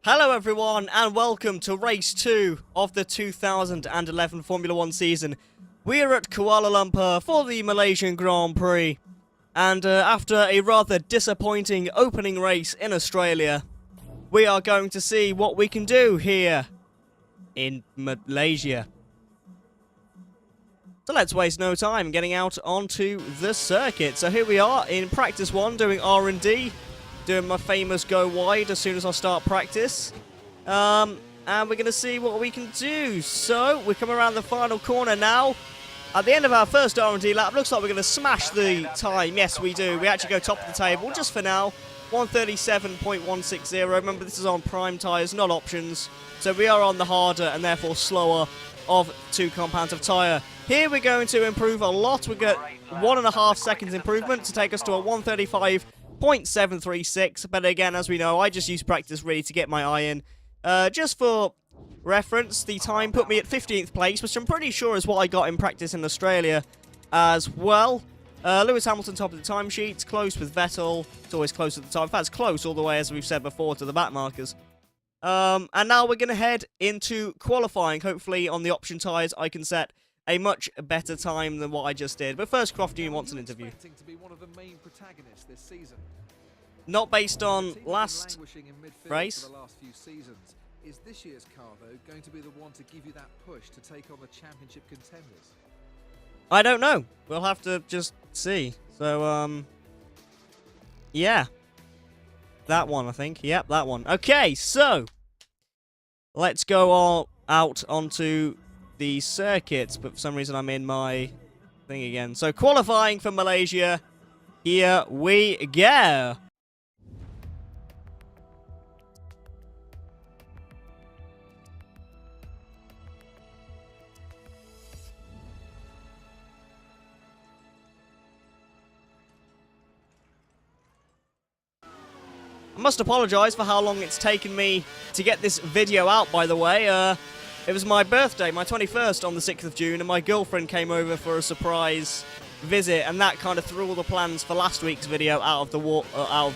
Hello everyone and welcome to race 2 of the 2011 Formula 1 season. We are at Kuala Lumpur for the Malaysian Grand Prix. And after a rather disappointing opening race in Australia, we are going to see what we can do here in Malaysia. So let's waste no time getting out onto the circuit. So here we are in practice 1 doing R&D. Doing my famous go wide as soon as I start practice. And we're going to see what we can do. So, we come around the final corner now. At the end of our first R&D lap, looks like we're going to smash the time. Yes, we do. We actually go top of the table just for now. 137.160. Remember, this is on prime tyres, not options. So, we are on the harder and therefore slower of 2 compounds of tyre. Here, we're going to improve a lot. We get 1.5 seconds improvement to take us to a 135.736, but again, as we know, I just use practice really to get my eye in. Just for reference, the time put me at 15th place, which I'm pretty sure is what I got in practice in Australia as well. Lewis Hamilton top of the timesheet, close with Vettel. It's always close at the time. In fact, it's close all the way, as we've said before, to the back markers. And now we're going to head into qualifying. Hopefully, on the option tyres, I can set a much better time than what I just did. But first, Crofty wants an interview. To be one of the main protagonists this season. Not based on last race. For the last few seasons. Is this year's car, though, going to be the one to give you that push to take on the championship contenders? I don't know. We'll have to just see. So, yeah. That one, I think. Yep, that one. Okay, so let's go all out onto the circuits, but for some reason I'm in my thing again. So qualifying for Malaysia, here we go. I must apologise for how long it's taken me to get this video out, by the way. It was my birthday, my 21st, on the 6th of June, and my girlfriend came over for a surprise visit, and that kind of threw all the plans for last week's video out of the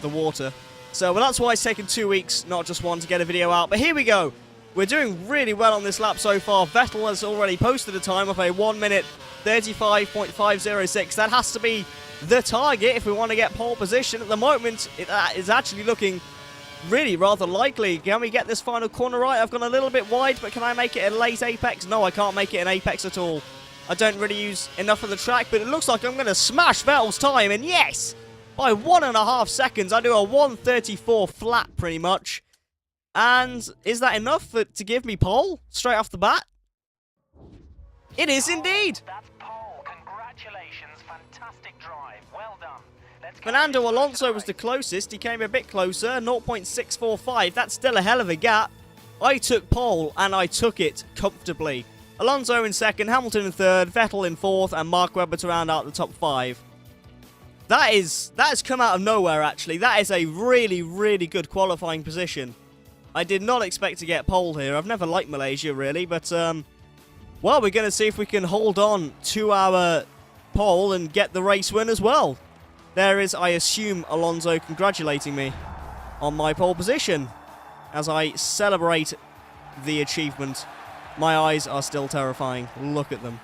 water. So, well, that's why it's taken 2 weeks, not just one, to get a video out. But here we go. We're doing really well on this lap so far. Vettel has already posted a time of a 1 minute 35.506. That has to be the target if we want to get pole position. At the moment, it is actually looking really rather likely. Can we get this final corner right? I've gone a little bit wide, but can I make it a late apex? No, I can't make it an apex at all. I don't really use enough of the track, but it looks like I'm going to smash Vettel's time, and yes! By 1.5 seconds, I do a 134 flat, pretty much. And is that enough to give me pole straight off the bat? It is indeed! That's pole. Congratulations. Fantastic drive. Well done. Fernando Alonso was the closest. He came a bit closer, 0.645. That's still a hell of a gap. I took pole, and I took it comfortably. Alonso in second, Hamilton in third, Vettel in fourth, and Mark Webber to round out the top 5. That has come out of nowhere, actually. That is a really, really good qualifying position. I did not expect to get pole here. I've never liked Malaysia, really, but, well, we're going to see if we can hold on to our pole and get the race win as well. There is, I assume, Alonso congratulating me on my pole position as I celebrate the achievement. My eyes are still terrifying. Look at them.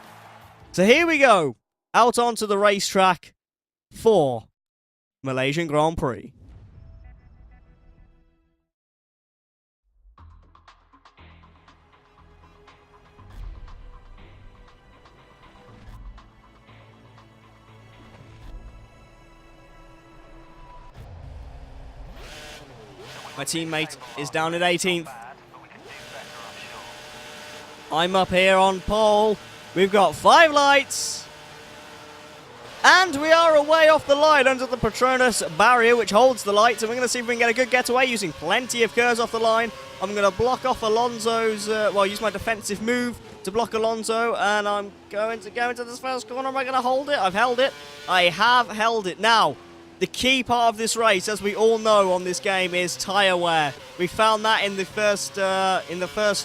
So here we go. Out onto the racetrack for Malaysian Grand Prix. My teammate is down at 18th. I'm up here on pole. We've got 5 lights. And we are away off the line under the Petronas barrier, which holds the lights. And we're going to see if we can get a good getaway using plenty of curves off the line. I'm going to block off Alonso's, use my defensive move to block Alonso. And I'm going to go into this first corner. Am I going to hold it? I've held it. I have held it. Now, the key part of this race, as we all know on this game, is tyre wear. We found that in the first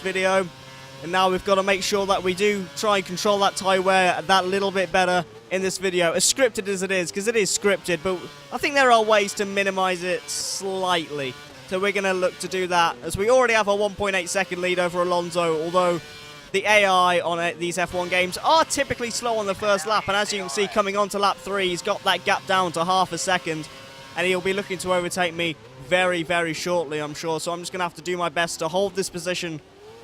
video, and now we've got to make sure that we do try and control that tyre wear that little bit better in this video, as scripted as it is, because it is scripted, but I think there are ways to minimize it slightly. So we're going to look to do that, as we already have a 1.8 second lead over Alonso, although the AI on these F1 games are typically slow on the first lap, and as you can see, coming on to lap 3, he's got that gap down to half a second, and he'll be looking to overtake me very, very shortly, I'm sure. So I'm just going to have to do my best to hold this position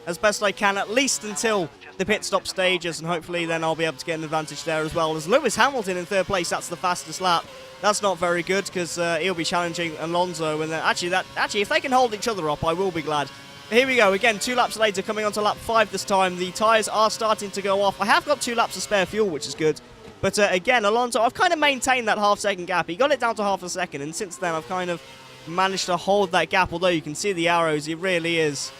as best I can, at least until the pit stop stages, and hopefully then I'll be able to get an advantage there as well. As Lewis Hamilton in 3rd place, that's the fastest lap. That's not very good, because he'll be challenging Alonso, and then actually, if they can hold each other up, I will be glad. Here we go, again, 2 laps later, coming on to lap 5 this time. The tyres are starting to go off. I have got 2 laps of spare fuel, which is good. But again, Alonso, I've kind of maintained that half-second gap. He got it down to half a second, and since then I've kind of managed to hold that gap, although you can see the arrows. He really is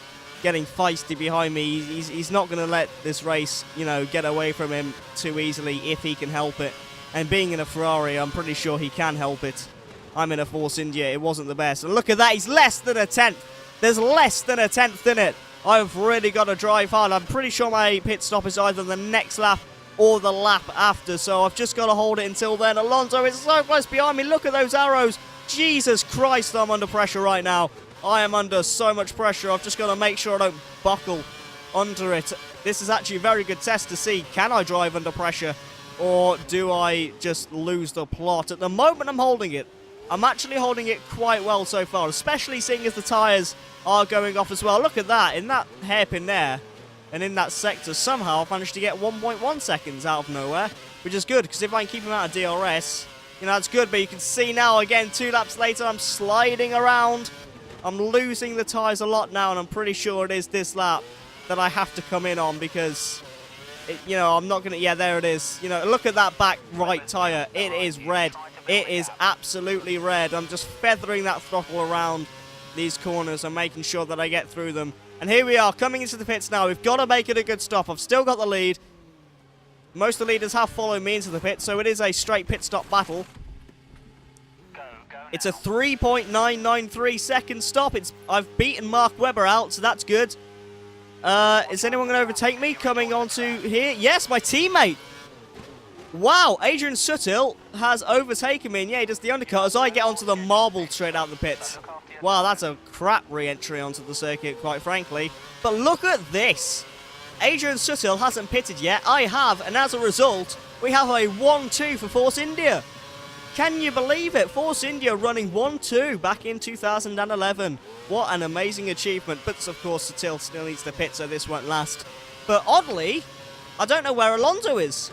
getting feisty behind me. He's not going to let this race, you know, get away from him too easily if he can help it. And being in a Ferrari, I'm pretty sure he can help it. I'm in a Force India. It wasn't the best. And look at that. He's less than a 10th. There's less than a 10th in it. I've really got to drive hard. I'm pretty sure my pit stop is either the next lap or the lap after. So I've just got to hold it until then. Alonso is so close behind me. Look at those arrows. Jesus Christ, I'm under pressure right now. I am under so much pressure. I've just got to make sure I don't buckle under it. This is actually a very good test to see, can I drive under pressure, or do I just lose the plot? At the moment I'm holding it. I'm actually holding it quite well so far, especially seeing as the tyres are going off as well. Look at that, in that hairpin there, and in that sector, somehow I've managed to get 1.1 seconds out of nowhere, which is good, because if I can keep him out of DRS, you know, that's good. But you can see now, again, 2 laps later, I'm sliding around. I'm losing the tyres a lot now, and I'm pretty sure it is this lap that I have to come in on, because, you know, I'm not going to... Yeah, there it is. You know, look at that back right tyre. It is red. It is absolutely red. I'm just feathering that throttle around these corners and making sure that I get through them. And here we are, coming into the pits now. We've got to make it a good stop. I've still got the lead. Most of the leaders have followed me into the pit, so it is a straight pit stop battle. It's a 3.993 second stop. I've beaten Mark Webber out, so that's good. Is anyone going to overtake me coming onto here? Yes, my teammate. Wow, Adrian Sutil has overtaken me, and yeah, he does the undercut as I get onto the marble straight out the pits. Wow, that's a crap re-entry onto the circuit, quite frankly. But look at this. Adrian Sutil hasn't pitted yet. I have, and as a result, we have a 1-2 for Force India. Can you believe it? Force India running 1-2 back in 2011. What an amazing achievement. But, of course, Sutil still needs to pit, so this won't last. But, oddly, I don't know where Alonso is.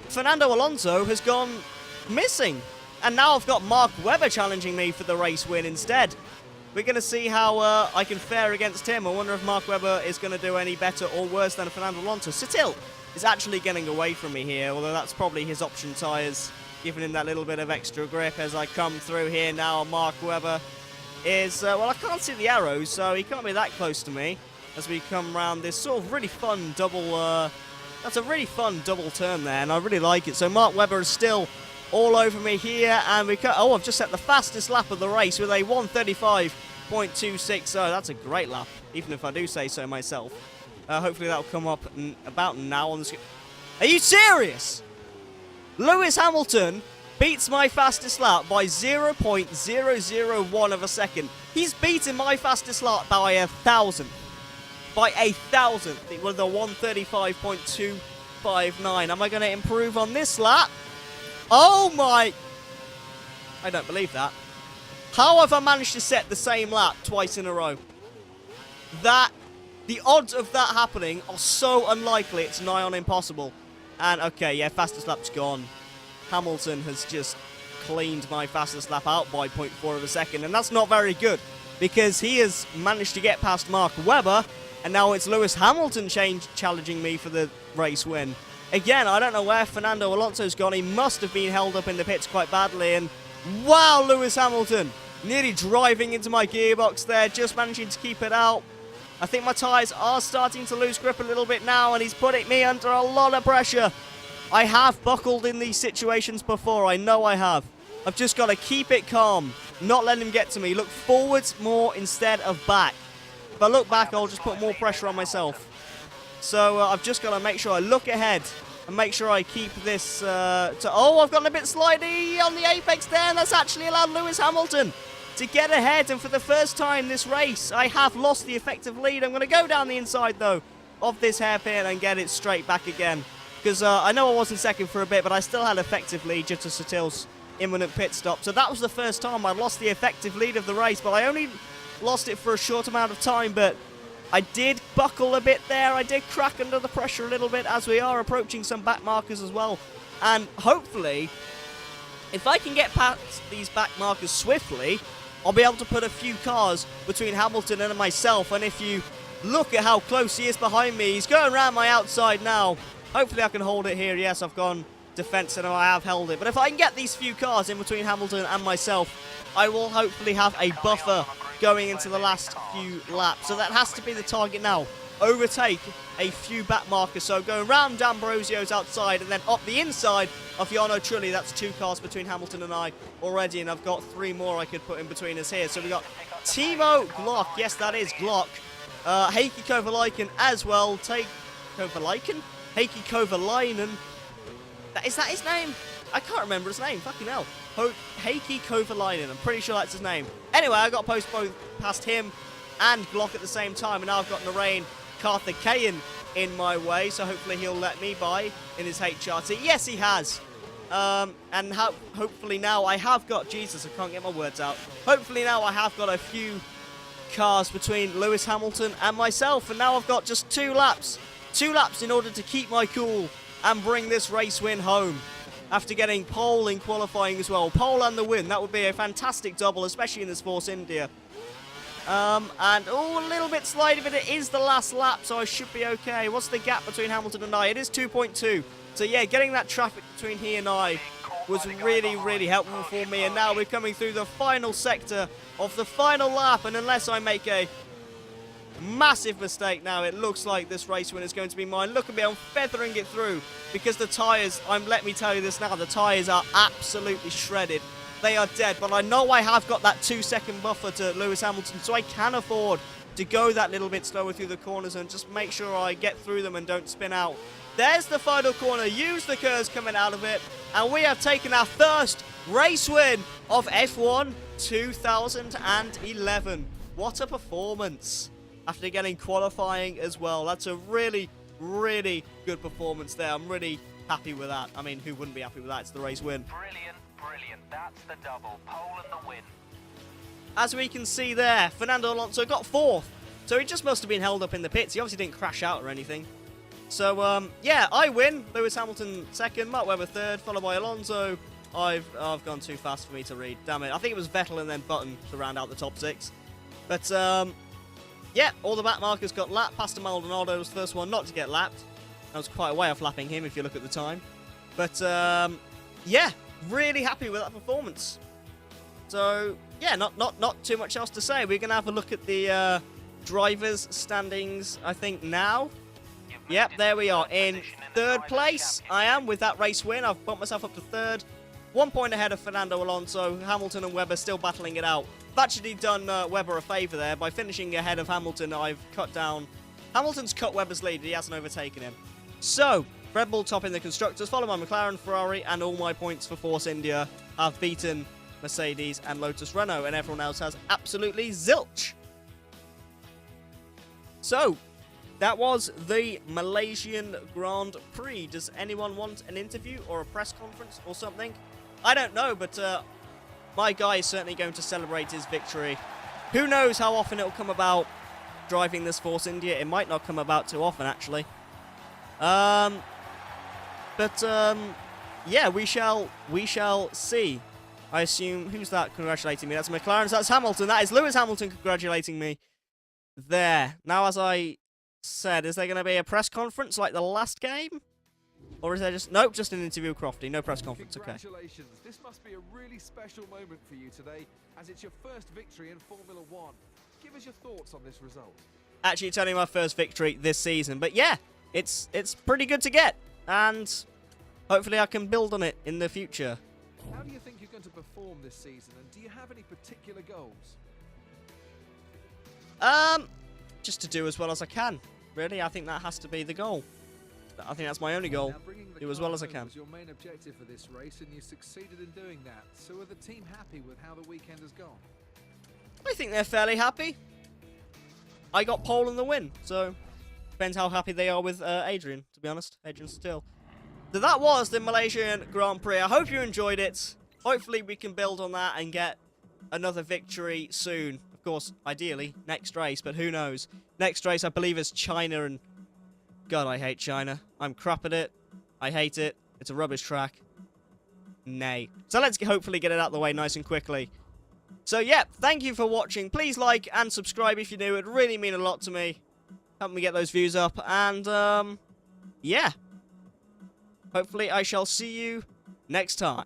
Fernando Alonso has gone missing. And now I've got Mark Webber challenging me for the race win instead. We're going to see how I can fare against him. I wonder if Mark Webber is going to do any better or worse than Fernando Alonso. Sutil is actually getting away from me here, although that's probably his option tyres, giving him that little bit of extra grip as I come through here now. Mark Webber is, well, I can't see the arrows, so he can't be that close to me as we come around this sort of really fun double, that's a really fun double turn there, and I really like it. So Mark Webber is still all over me here, and oh, I've just set the fastest lap of the race with a 1:35.26. Oh, that's a great lap, even if I do say so myself. Hopefully that'll come up about now on the screen. Are you serious? Lewis Hamilton beats my fastest lap by 0.001 of a second. He's beaten my fastest lap by 1,000th. By 1,000th. With a 1:35.259. Am I going to improve on this lap? Oh my... I don't believe that. How have I managed to set the same lap twice in a row? The odds of that happening are so unlikely, it's nigh on impossible. And, okay, yeah, fastest lap's gone. Hamilton has just cleaned my fastest lap out by 0.4 of a second, and that's not very good, because he has managed to get past Mark Webber, and now it's Lewis Hamilton challenging me for the race win. Again, I don't know where Fernando Alonso's gone. He must have been held up in the pits quite badly, and wow, Lewis Hamilton nearly driving into my gearbox there, just managing to keep it out. I think my tyres are starting to lose grip a little bit now, and he's putting me under a lot of pressure. I have buckled in these situations before, I know I have. I've just got to keep it calm, not let him get to me. Look forwards more instead of back. If I look back, I'll just put more pressure on myself. So I've just got to make sure I look ahead and make sure I keep this oh, I've gotten a bit slidey on the apex there, and that's actually allowed Lewis Hamilton to get ahead. And for the first time this race, I have lost the effective lead. I'm going to go down the inside, though, of this hairpin and get it straight back again. Because I know I was in second for a bit, but I still had effective lead due to Satil's imminent pit stop. So that was the first time I lost the effective lead of the race, but I only lost it for a short amount of time. But I did buckle a bit there. I did crack under the pressure a little bit as we are approaching some back markers as well. And hopefully, if I can get past these back markers swiftly, I'll be able to put a few cars between Hamilton and myself. And if you look at how close he is behind me, he's going around my outside now. Hopefully I can hold it here. Yes, I've gone defense and I have held it. But if I can get these few cars in between Hamilton and myself, I will hopefully have a buffer going into the last few laps. So that has to be the target now. Overtake a few back markers. So going round D'Ambrosio's outside and then up the inside of Jarno Trulli. That's 2 cars between Hamilton and I already. And I've got 3 more I could put in between us here. So we got Timo Glock. Yes, that is Glock. Heikki Kovalainen as well. Kovalainen? Heikki Kovalainen. Is that his name? I can't remember his name. Fucking hell. Heikki Kovalainen. I'm pretty sure that's his name. Anyway, I got both past him and Glock at the same time. And now I've got Narain Karthikeyan in my way. So hopefully he'll let me by in his HRT. Yes, he has. And hopefully now I have got... Jesus, I can't get my words out. Hopefully now I have got a few cars between Lewis Hamilton and myself. And now I've got just 2 laps. 2 laps in order to keep my cool and bring this race win home. After getting pole in qualifying as well. Pole and the win. That would be a fantastic double, especially in this Force India. And, oh, a little bit slidey, but it is the last lap, so I should be okay. What's the gap between Hamilton and I? It is 2.2. So, yeah, getting that traffic between he and I was really, really helpful for me. And now we're coming through the final sector of the final lap. And unless I make a massive mistake now, it looks like this race win is going to be mine. Look at me, I'm feathering it through because the tyres, let me tell you this now, the tyres are absolutely shredded. They are dead, but I know I have got that 2-second buffer to Lewis Hamilton, so I can afford to go that little bit slower through the corners and just make sure I get through them and don't spin out. There's the final corner, use the curves coming out of it, and we have taken our first race win of F1 2011. What a performance. After getting qualifying as well. That's a really, really good performance there. I'm really happy with that. I mean, who wouldn't be happy with that? It's the race win. Brilliant, brilliant. That's the double. Pole and the win. As we can see there, Fernando Alonso got 4th. So he just must have been held up in the pits. He obviously didn't crash out or anything. So, yeah, I win. Lewis Hamilton 2nd, Mark Webber 3rd, followed by Alonso. I've gone too fast for me to read. Damn it. I think it was Vettel and then Button to round out the top 6. But, yeah, all the back markers got lapped. Pastor Maldonado was the first one not to get lapped. I was quite a way off lapping him if you look at the time. But, yeah, really happy with that performance. So, yeah, not too much else to say. We're going to have a look at the drivers' standings, I think, now. Yep, there we are. In 3rd place, I am with that race win. I've bumped myself up to 3rd. 1 point ahead of Fernando Alonso. Hamilton and Webber still battling it out. I've actually done Webber a favour there. By finishing ahead of Hamilton, I've cut down... Hamilton's cut Webber's lead. He hasn't overtaken him. So, Red Bull top in the Constructors, followed by McLaren, Ferrari, and all my points for Force India have beaten Mercedes and Lotus Renault, and everyone else has absolutely zilch. So, that was the Malaysian Grand Prix. Does anyone want an interview or a press conference or something? I don't know, but my guy is certainly going to celebrate his victory. Who knows how often it'll come about driving this Force India. It might not come about too often, actually. Yeah, we shall see. I assume, who's that congratulating me? That's McLaren, so that's Hamilton. That is Lewis Hamilton congratulating me there. Now, as I said, is there going to be a press conference like the last game? Or is there just... Nope, just an interview with Crofty. No press conference, okay. Congratulations. This must be a really special moment for you today, as it's your first victory in Formula 1. Give us your thoughts on this result. Actually, it's only my first victory this season. But yeah, it's pretty good to get. And hopefully I can build on it in the future. How do you think you're going to perform this season, and do you have any particular goals? Just to do as well as I can. Really, I think that has to be the goal. I think that's my only goal. Do as well as I can. Was your main objective for this race, and you succeeded in doing that. So are the team happy with how the weekend has gone? I think they're fairly happy. I got pole in the win, so depends how happy they are with Adrian, to be honest. Adrian still. So that was the Malaysian Grand Prix. I hope you enjoyed it. Hopefully we can build on that and get another victory soon. Of course, ideally, next race, but who knows. Next race, I believe, is China, and God, I hate China. I'm crap at it. I hate it. It's a rubbish track. Nay. So let's hopefully get it out of the way nice and quickly. So yeah, thank you for watching. Please like and subscribe if you're new. It'd really mean a lot to me. Help me get those views up. And, yeah. Hopefully I shall see you next time.